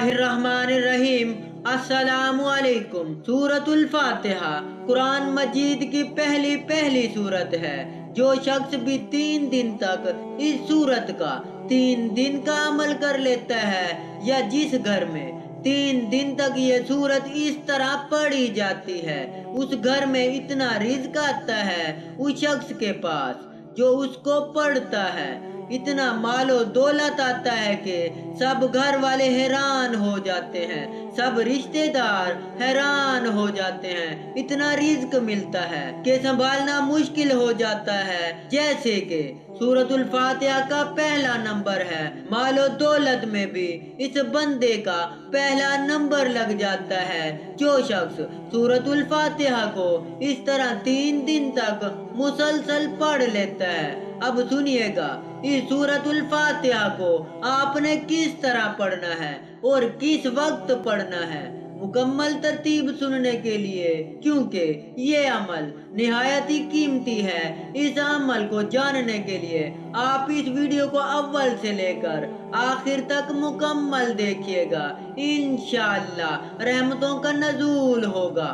बिस्मिल्लाहिर्रहमानिर्रहीम। अस्सलामुअलैकुम। सूरतुल फातिहा कुरान मजीद की पहली सूरत है। जो शख्स भी 3 दिन तक इस सूरत का 3 दिन का अमल कर लेता है, या जिस घर में 3 दिन तक ये सूरत इस तरह पढ़ी जाती है, उस घर में इतना रिज़्क आता है उस शख्स के पास जो उसको पढ़ता है। इतना मालो दौलत आता है कि सब घर वाले हैरान हो जाते हैं, सब रिश्तेदार हैरान हो जाते हैं। इतना रिज़्क मिलता है कि संभालना मुश्किल हो जाता है। जैसे कि सूरतुल फातिहा का पहला नंबर है, मालो दौलत में भी इस बंदे का पहला नंबर लग जाता है जो शख्स सूरतुल फातिहा को इस तरह 3 दिन तक मुसलसल पढ़ लेता है। अब सुनिएगा इस सूरतुल फातिहा को आपने किस तरह पढ़ना है और किस वक्त पढ़ना है, मुकम्मल तरतीब सुनने के लिए, क्योंकि ये अमल निहायत ही कीमती है। इस अमल को जानने के लिए आप इस वीडियो को अव्वल से लेकर आखिर तक मुकम्मल देखिएगा। इंशाअल्लाह रहमतों का नज़ूल होगा।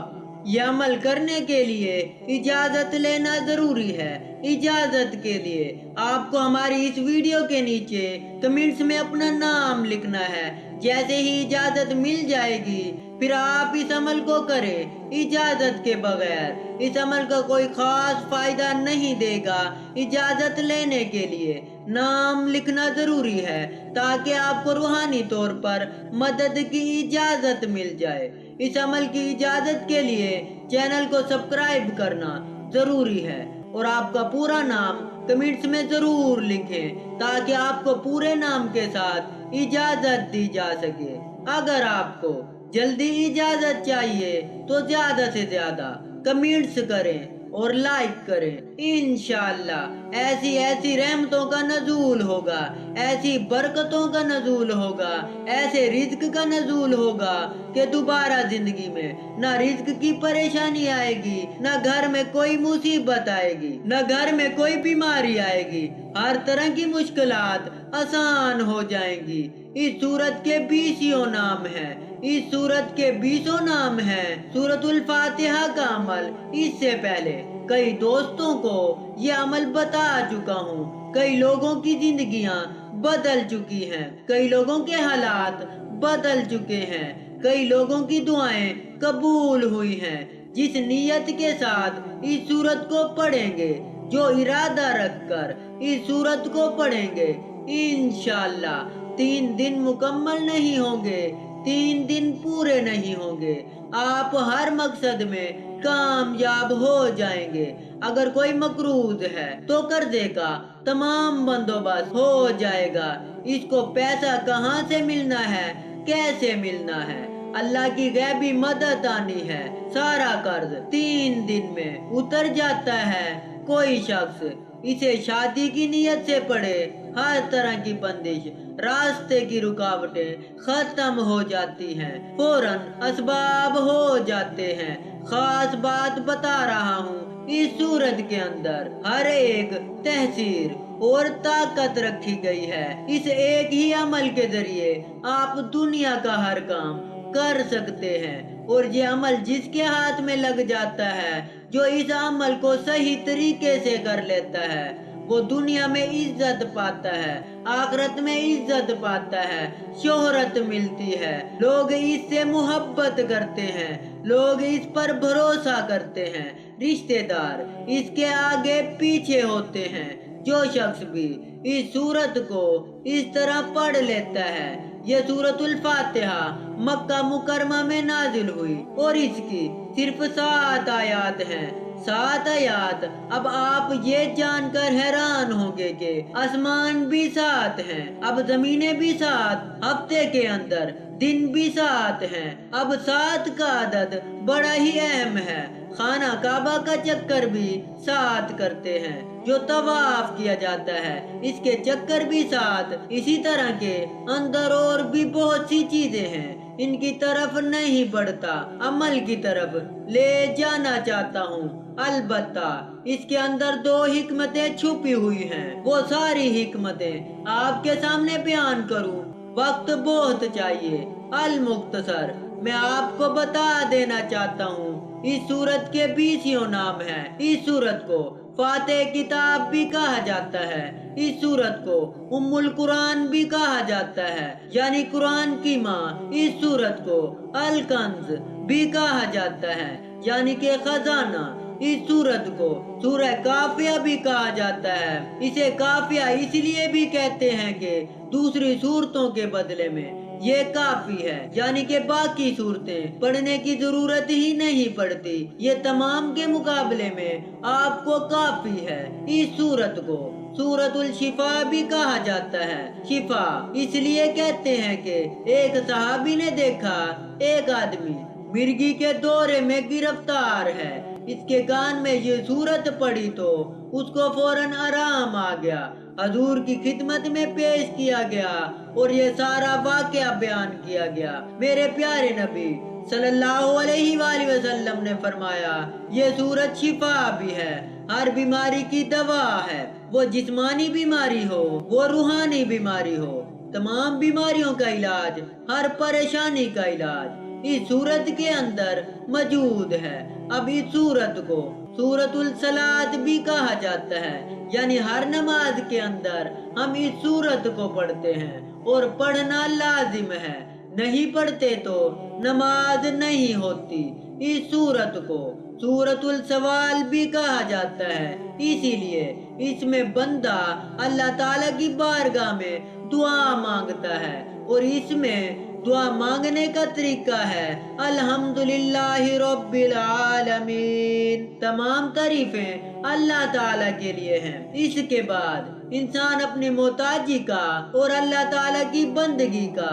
यह अमल करने के लिए इजाज़त लेना ज़रूरी है। इजाज़त के लिए आपको हमारी इस वीडियो के नीचे कमेंट्स में अपना नाम लिखना है। जैसे ही इजाज़त मिल जाएगी फिर आप इस अमल को करें इजाज़त के बगैर। इस अमल का कोई ख़ास फ़ायदा नहीं देगा। इजाज़त लेने के लिए नाम लिखना ज़रूरी है ताकि आपको रूहानी तौर पर मदद की इजाज़त मिल जाए। इस अमल की इजाज़त के लिए चैनल को सब्सक्राइब करना ज़रूरी है और आपका पूरा नाम कमेंट्स में ज़रूर लिखें ताकि आपको पूरे नाम के साथ इजाज़त दी जा सके। अगर आपको जल्दी इजाज़त चाहिए तो ज़्यादा से ज़्यादा कमेंट्स करें और लाइक करें। इंशाअल्लाह ऐसी रहमतों का नज़ूल होगा, ऐसी बरकतों का नज़ूल होगा, ऐसे रिज़्क का नज़ूल होगा कि दोबारा जिंदगी में ना रिज़्क की परेशानी आएगी, ना घर में कोई मुसीबत आएगी, ना घर में कोई बीमारी आएगी। हर तरह की मुश्किलात आसान हो जाएंगी। इस सूरत के 20 नाम हैं। इस सूरत के 20 नाम हैं। सूरतुल फातिहा का अमल इससे पहले कई दोस्तों को ये अमल बता चुका हूँ। कई लोगों की जिंदगियाँ बदल चुकी हैं, कई लोगों के हालात बदल चुके हैं, कई लोगों की दुआएं कबूल हुई हैं। जिस नीयत के साथ इस सूरत को पढ़ेंगे, जो इरादा रखकर इस सूरत को पढ़ेंगे, इंशाअल्लाह 3 दिन मुकम्मल नहीं होंगे, 3 दिन पूरे नहीं होंगे, आप हर मकसद में कामयाब हो जाएंगे। अगर कोई मकरूज है तो कर्जे का तमाम बंदोबस्त हो जाएगा। इसको पैसा कहाँ से मिलना है, कैसे मिलना है, अल्लाह की गैबी मदद आनी है। सारा कर्ज 3 दिन में उतर जाता है। कोई शख्स इसे शादी की नीयत से पढ़े, हर तरह की बंदिश, रास्ते की रुकावटें खत्म हो जाती हैं, फौरन असबाब हो जाते हैं। खास बात बता रहा हूँ, इस सूरत के अंदर हर एक तहसीर और ताकत रखी गई है। इस एक ही अमल के जरिए आप दुनिया का हर काम कर सकते हैं। और ये अमल जिसके हाथ में लग जाता है, जो इस अमल को सही तरीके से कर लेता है, वो दुनिया में इज्जत पाता है, आखिरत में इज्जत पाता है, शोहरत मिलती है, लोग इससे मोहब्बत करते हैं, लोग इस पर भरोसा करते हैं, रिश्तेदार इसके आगे पीछे होते हैं। जो शख्स भी इस सूरत को इस तरह पढ़ लेता है, ये सूरतुल फातिहा मक्का मुकरमा में नाजिल हुई और इसकी सिर्फ 7 आयात हैं। 7 आयात। अब आप ये जानकर हैरान होंगे कि आसमान भी 7 हैं, अब जमीनें भी 7, हफ्ते के अंदर दिन भी 7 हैं। अब 7 का अदद बड़ा ही अहम है। खाना काबा का चक्कर भी 7 करते हैं, जो तवाफ किया जाता है, इसके चक्कर भी 7। इसी तरह के अंदर और भी बहुत सी चीजें हैं, इनकी तरफ नहीं बढ़ता, अमल की तरफ ले जाना चाहता हूँ। अलबत्ता इसके अंदर 2 हिकमतें छुपी हुई हैं। वो सारी हिकमतें आपके सामने बयान करूँ, वक्त बहुत चाहिए। अल-मुख्तसर। मैं आपको बता देना चाहता हूँ इस सूरत के 20 नाम हैं। इस सूरत को फातिह किताब भी कहा जाता है। इस सूरत को उम्मुल कुरान भी कहा जाता है, यानी कुरान की माँ। इस सूरत को अल कंज भी कहा जाता है, यानी कि खजाना। इस सूरत को सूरह काफिया भी कहा जाता है। इसे काफिया इसलिए भी कहते हैं कि दूसरी सूरतों के बदले में ये काफी है, यानी कि बाकी सूरतें पढ़ने की जरूरत ही नहीं पड़ती। ये तमाम के मुकाबले में आपको काफी है। इस सूरत को सूरतुल शिफा भी कहा जाता है। शिफा इसलिए कहते हैं कि एक सहाबी ने देखा एक आदमी मिर्गी के दौरे में गिरफ्तार है। इसके कान में ये सूरत पड़ी तो उसको फौरन आराम आ गया। हजूर की खिदमत में पेश किया गया और ये सारा वाकया बयान किया गया। मेरे प्यारे नबी सल्लल्लाहु अलैहि वसल्लम ने फरमाया, ये सूरत शिफा भी है, हर बीमारी की दवा है। वो जिस्मानी बीमारी हो, वो रूहानी बीमारी हो, तमाम बीमारियों का इलाज, हर परेशानी का इलाज इस सूरत के अंदर मौजूद है। अब इस सूरत को सूरतुल सलात भी कहा जाता है, यानी हर नमाज के अंदर हम इस सूरत को पढ़ते हैं और पढ़ना लाजिम है। नहीं पढ़ते तो नमाज नहीं होती। इस सूरत को सूरतुल सवाल भी कहा जाता है, इसीलिए इसमें बंदा अल्लाह ताला की बारगाह में दुआ मांगता है और इसमें दुआ मांगने का तरीका है अल्हम्दुलिल्लाहि रब्बिल आलमीन। तमाम तारीफें अल्लाह ताला के लिए हैं। इसके बाद इंसान अपनी मोहताजी का और अल्लाह ताला की बंदगी का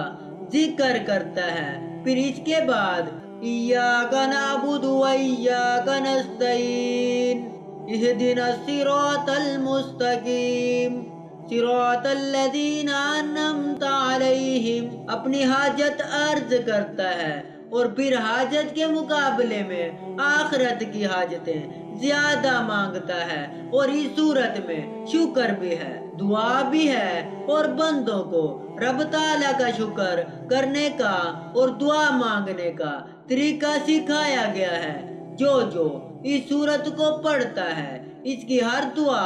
जिक्र करता है। फिर इसके बाद इय्याका नअबुदु व इय्याका नस्तईन इहदिनस सिरातल मुस्तकीम सिरातल लज़ीना अन्अमता अलैहिम। अपनी हाजत अर्ज करता है और फिर हाजत के मुकाबले में आखिरत की हाजतें ज्यादा मांगता है। और इस सूरत में शुक्र भी है, दुआ भी है और बंदों को रब ताला का शुक्र करने का और दुआ मांगने का तरीका सिखाया गया है। जो जो इस सूरत को पढ़ता है इसकी हर दुआ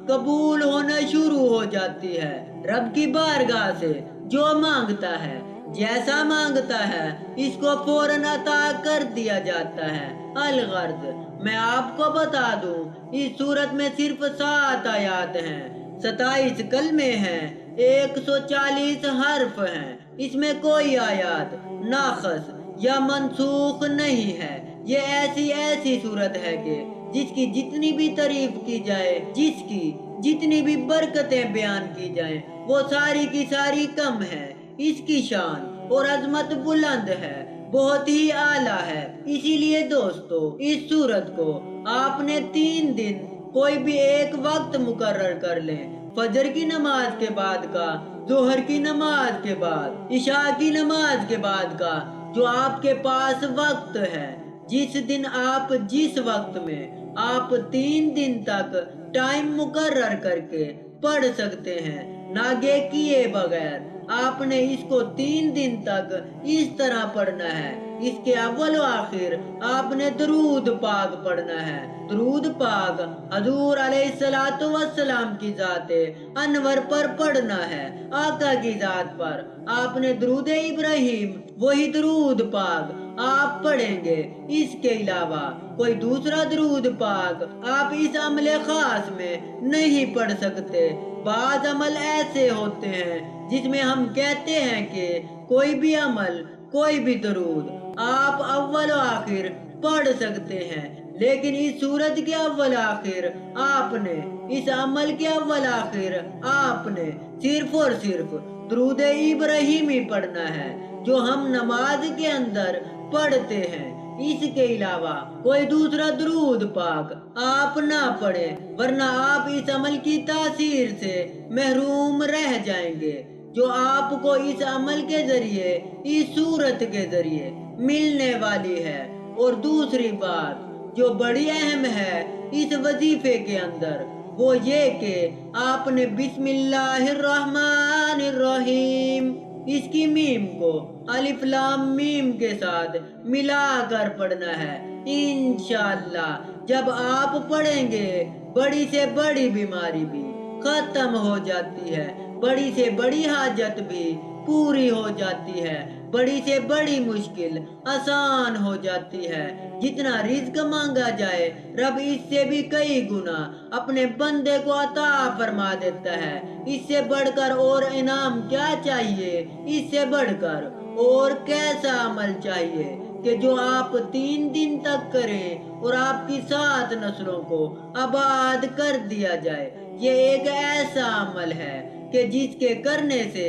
कबूल होना शुरू हो जाती है। रब की बारगाह से जो मांगता है, जैसा मांगता है, इसको फौरन अता कर दिया जाता है। अल-गर्द मैं आपको बता दूं, इस सूरत में सिर्फ 7 आयात हैं, 27 कलमे हैं, 140 हर्फ हैं। इसमें कोई आयात नाखस या मनसूख नहीं है। ये ऐसी सूरत है कि जिसकी जितनी भी तारीफ की जाए, जिसकी जितनी भी बरकतें बयान की जाए, वो सारी की सारी कम है। इसकी शान और अजमत बुलंद है, बहुत ही आला है। इसीलिए दोस्तों, इस सूरत को आपने 3 दिन कोई भी एक वक्त मुकर्रर कर लें। फजर की नमाज के बाद का, जोहर की नमाज के बाद, इशा की नमाज के बाद का जो आपके पास वक्त है, जिस दिन आप जिस वक्त में आप 3 दिन तक टाइम मुकर्रर करके पढ़ सकते हैं, नागे किए बगैर आपने इसको 3 दिन तक इस तरह पढ़ना है। इसके अव्वल व आखिर आपने दरूद पाक पढ़ना है। दरूद पाक हजूर अलैहिस्सलातु वस्सलाम की जाते अनवर पर पढ़ना है। आका की जात पर आपने दरूद इब्राहिम, वही दरूद पाक आप पढ़ेंगे। इसके अलावा कोई दूसरा दरूद पाक आप इस अमले खास में नहीं पढ़ सकते। बाज़ अमल ऐसे होते हैं जिसमें हम कहते हैं कि कोई भी अमल, कोई भी दरूद आप अव्वल आखिर पढ़ सकते हैं, लेकिन इस सूरत के अव्वल आखिर आपने, इस अमल के अव्वल आखिर आपने सिर्फ और सिर्फ दरूद इब्राहिम ही पढ़ना है, जो हम नमाज के अंदर पढ़ते हैं। इसके अलावा कोई दूसरा दरूद पाक आप ना पढ़े, वरना आप इस अमल की तासीर से महरूम रह जाएंगे, जो आपको इस अमल के जरिए, इस सूरत के जरिए मिलने वाली है। और दूसरी बात जो बड़ी अहम है इस वजीफे के अंदर, वो ये कि आपने बिस्मिल्लाहिर्रहमानिर्रहीम اس کی میم کو الف لام میم کے ساتھ ملا کر پڑھنا ہے۔ انشاءاللہ جب آپ پڑھیں گے بڑی سے بڑی بیماری بھی ختم ہو جاتی ہے، بڑی سے بڑی حاجت بھی پوری ہو جاتی ہے، بڑی سے بڑی مشکل آسان ہو جاتی ہے۔ جتنا رزق مانگا جائے رب اس سے بھی کئی گنا اپنے بندے کو عطا فرما دیتا ہے۔ اس سے بڑھ کر اور انعام کیا چاہیے؟ اس سے بڑھ کر اور کیسا عمل چاہیے کہ جو آپ 3 دن تک کریں اور آپ کی 7 نسلوں کو آباد کر دیا جائے۔ یہ ایک ایسا عمل ہے کہ جس کے کرنے سے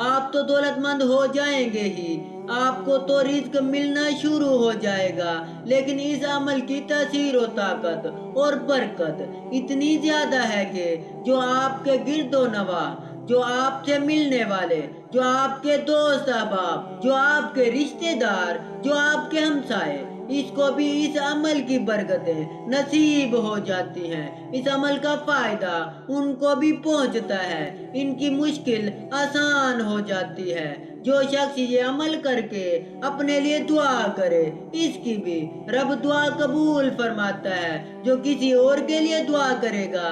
آپ تو دولت مند ہو جائیں گے ہی، آپ کو تو رزق ملنا شروع ہو جائے گا، لیکن اس عمل کی تاثیر و طاقت اور برکت اتنی زیادہ ہے کہ جو آپ کے گرد و نواح، جو آپ سے ملنے والے، جو آپ کے دوست احباب، جو آپ کے رشتہ دار، جو آپ کے ہمسائے، اس کو بھی اس عمل کی برکتیں نصیب ہو جاتی ہیں۔ اس عمل کا فائدہ ان کو بھی پہنچتا ہے، ان کی مشکل آسان ہو جاتی ہے۔ جو شخص یہ عمل کر کے اپنے لیے دعا کرے اس کی بھی رب دعا قبول فرماتا ہے۔ جو کسی اور کے لیے دعا کرے گا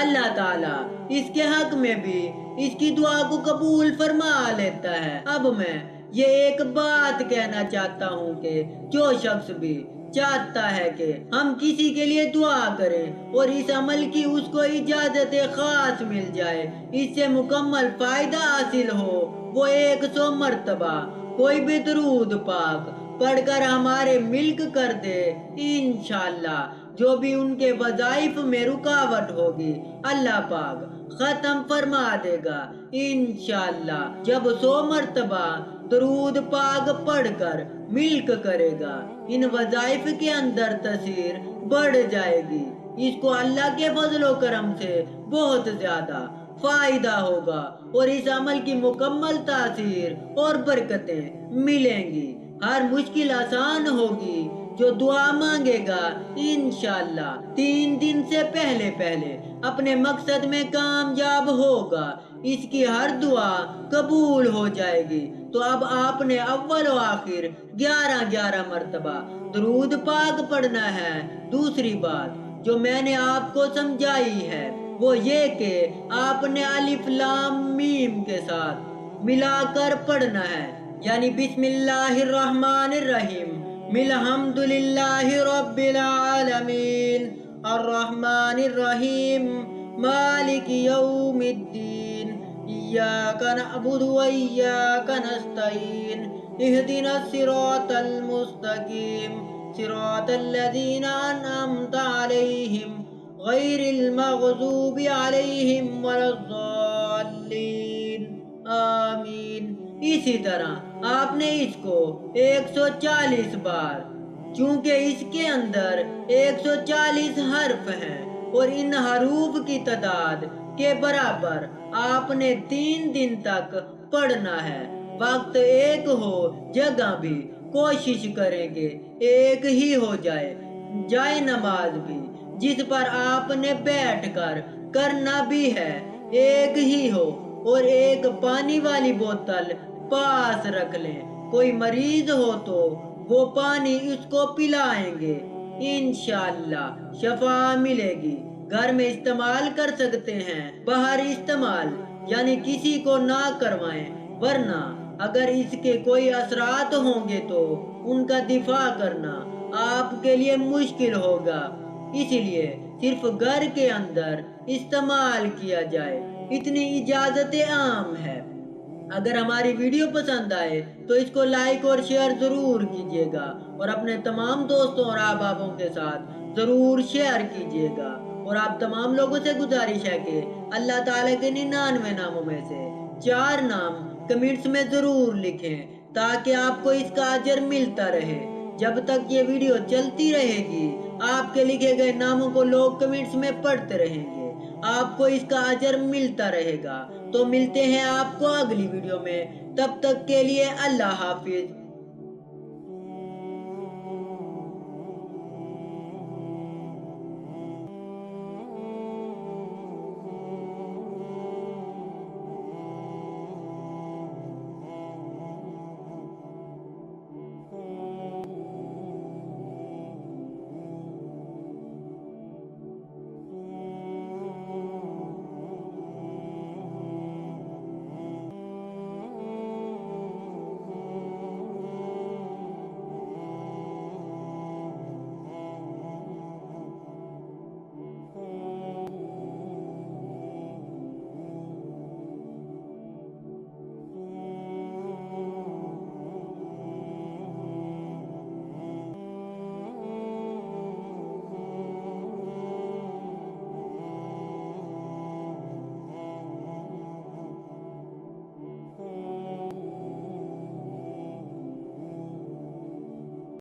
اللہ تعالیٰ اس کے حق میں بھی اس کی دعا کو قبول فرما لیتا ہے۔ اب میں یہ ایک بات کہنا چاہتا ہوں کہ جو شخص بھی چاہتا ہے کہ ہم کسی کے لیے دعا کریں اور اس عمل کی اس کو اجازت خاص مل جائے، اس سے مکمل فائدہ حاصل ہو، وہ 100 مرتبہ کوئی بھی درود پاک پڑھ کر ہمارے ملک کر دے۔ انشاءاللہ جو بھی ان کے وظائف میں رکاوٹ ہوگی اللہ پاک ختم فرما دے گا۔ انشاءاللہ جب 100 مرتبہ درود پاک پڑھ کر ملک کرے گا ان وظائف کے اندر تاثیر بڑھ جائے گی، اس کو اللہ کے فضل و کرم سے بہت زیادہ فائدہ ہوگا اور اس عمل کی مکمل تاثیر اور برکتیں ملیں گی، ہر مشکل آسان ہوگی۔ جو دعا مانگے گا انشاءاللہ 3 دن سے پہلے اپنے مقصد میں کامیاب ہوگا، اس کی ہر دعا قبول ہو جائے گی۔ تو اب آپ نے اول و آخر 11 مرتبہ درود پاک پڑھنا ہے۔ دوسری بات جو میں نے آپ کو سمجھائی ہے وہ یہ کہ آپ نے الف لام میم کے ساتھ ملا کر پڑھنا ہے، یعنی بسم اللہ الرحمن الرحیم، الحمد للہ رب العالمین، الرحمن الرحیم، مالک یوم الدین، ایاک نعبد و ایاک نستعین، اہدنا الصراط المستقیم، صراط الذین انعمت علیہم غیر المغضوب علیہم ولا الضالین، آمین۔ اسی طرح آپ نے اس کو 140 بار، چونکہ اس کے اندر 140 حرف ہیں اور ان حروف کی تعداد کے برابر آپ نے 3 دن تک پڑھنا ہے۔ وقت ایک ہو، جگہ بھی کوشش کریں گے ایک ہی ہو جائے، جائے نماز بھی جس پر آپ نے بیٹھ کر کرنا بھی ہے ایک ہی ہو، اور ایک پانی والی بوتل پاس رکھ لیں۔ کوئی مریض ہو تو وہ پانی اس کو پلائیں گے، انشاءاللہ شفا ملے گی۔ گھر میں استعمال کر سکتے ہیں، باہر استعمال یعنی کسی کو نہ کروائیں، ورنہ اگر اس کے کوئی اثرات ہوں گے تو ان کا دفاع کرنا آپ کے لیے مشکل ہوگا، اس لیے صرف گھر کے اندر استعمال کیا جائے، اتنی اجازت عام ہے۔ اگر ہماری ویڈیو پسند آئے تو اس کو لائک اور شیئر ضرور کیجیے گا اور اپنے تمام دوستوں اور احبابوں کے ساتھ ضرور شیئر کیجیے گا۔ اور آپ تمام لوگوں سے گزارش ہے کہ اللہ تعالیٰ کے 99 ناموں میں سے 4 نام کمنٹس میں ضرور لکھیں تاکہ آپ کو اس کا اجر ملتا رہے۔ جب تک یہ ویڈیو چلتی رہے گی آپ کے لکھے گئے ناموں کو لوگ کمنٹس میں پڑھتے رہیں گے، آپ کو اس کا اجر ملتا رہے گا۔ تو ملتے ہیں آپ کو اگلی ویڈیو میں، تب تک کے لیے اللہ حافظ۔